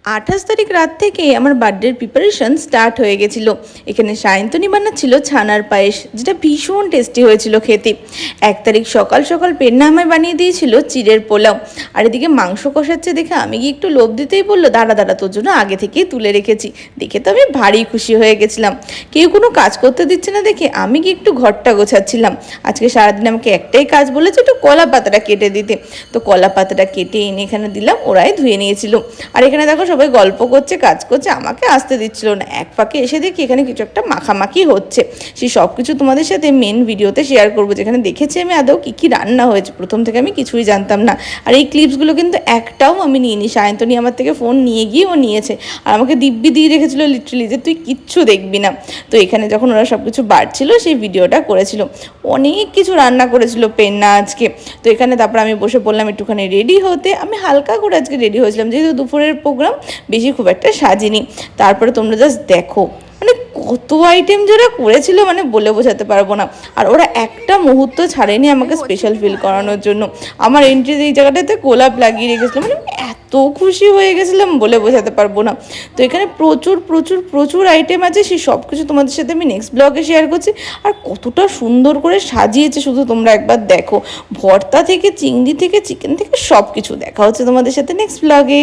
28 তারিখ রাত থেকে আমার বার্থডের প্রিপারেশন স্টার্ট হয়ে গেছিলো। এখানে সায়ন্তনী বানাচ্ছিল ছানার পায়েস, যেটা ভীষণ টেস্টি হয়েছিল খেতে। 1 তারিখ সকাল সকাল পেন্না আমায় বানিয়ে দিয়েছিল চিড়ের পোলাও। আর এদিকে মাংস কষাচ্ছে দেখে আমি গিয়ে একটু লোভ দিতেই বললো, দাঁড়া দাঁড়া, তোর জন্য আগে থেকেই তুলে রেখেছি। দেখে তো আমি ভারী খুশি হয়ে গেছিলাম। কেউ কোনো কাজ করতে দিচ্ছে না দেখে আমি গিয়ে একটু ঘরটা গোছাচ্ছিলাম। আজকে সারাদিন আমাকে একটাই কাজ বলেছে, একটু কলা পাতাটা কেটে দিতে। তো কলা পাতাটা কেটে এনে এখানে দিলাম, ওরাই ধুয়ে নিয়েছিল। আর এখানে দেখো সবাই গল্প করছে, কাজ করছে, আমাকে আসতে দিচ্ছিল না। এক ফাঁকে এসে দেখি এখানে কিছু একটা মাখামাখি হচ্ছে। সেই সব কিছু তোমাদের সাথে মেন ভিডিওতে শেয়ার করবো, যেখানে দেখেছি আমি আদৌ কী কী রান্না হয়েছে। প্রথম থেকে আমি কিছুই জানতাম না। আর এই ক্লিপসগুলো কিন্তু একটাও আমি নিইনি, সায়ন্তনী আমার থেকে ফোন নিয়ে গিয়ে ও নিয়েছে। আর আমাকে দিব্যি দিয়ে রেখেছিল লিটারালি, যে তুই কিচ্ছু দেখবি না। তো এখানে যখন ওরা সব কিছু বাড়ছিল সেই ভিডিওটা করেছিল। অনেক কিছু রান্না করেছিল পেন্না আজকে। তো এখানে তারপর আমি বসে পড়লাম একটুখানি রেডি হতে। আমি হালকা করে আজকে রেডি হয়েছিলাম, যেহেতু দুপুরের প্রোগ্রাম, বেশি খুব একটা সাজিনি। তারপরে তোমরা জাস্ট দেখো মানে কত আইটেম যারা করেছিল, মানে বলে বোঝাতে পারবো না। আর ওরা একটা মুহূর্ত ছাড়েনি আমাকে স্পেশাল ফিল করানোর জন্য। আমার এন্ট্রির এই জায়গাটাতে গোলাপ লাগিয়ে রেখেছিলাম, মানে এত খুশি হয়ে গেছিলাম বলে বোঝাতে পারবো না। তো এখানে প্রচুর প্রচুর প্রচুর আইটেম আছে, সেই সব কিছু তোমাদের সাথে আমি নেক্সট ব্লগে শেয়ার করছি। আর কতটা সুন্দর করে সাজিয়েছে শুধু তোমরা একবার দেখো। ভর্তা থেকে চিংড়ি থেকে চিকেন থেকে সব কিছু। দেখা হচ্ছে তোমাদের সাথে নেক্সট ব্লগে।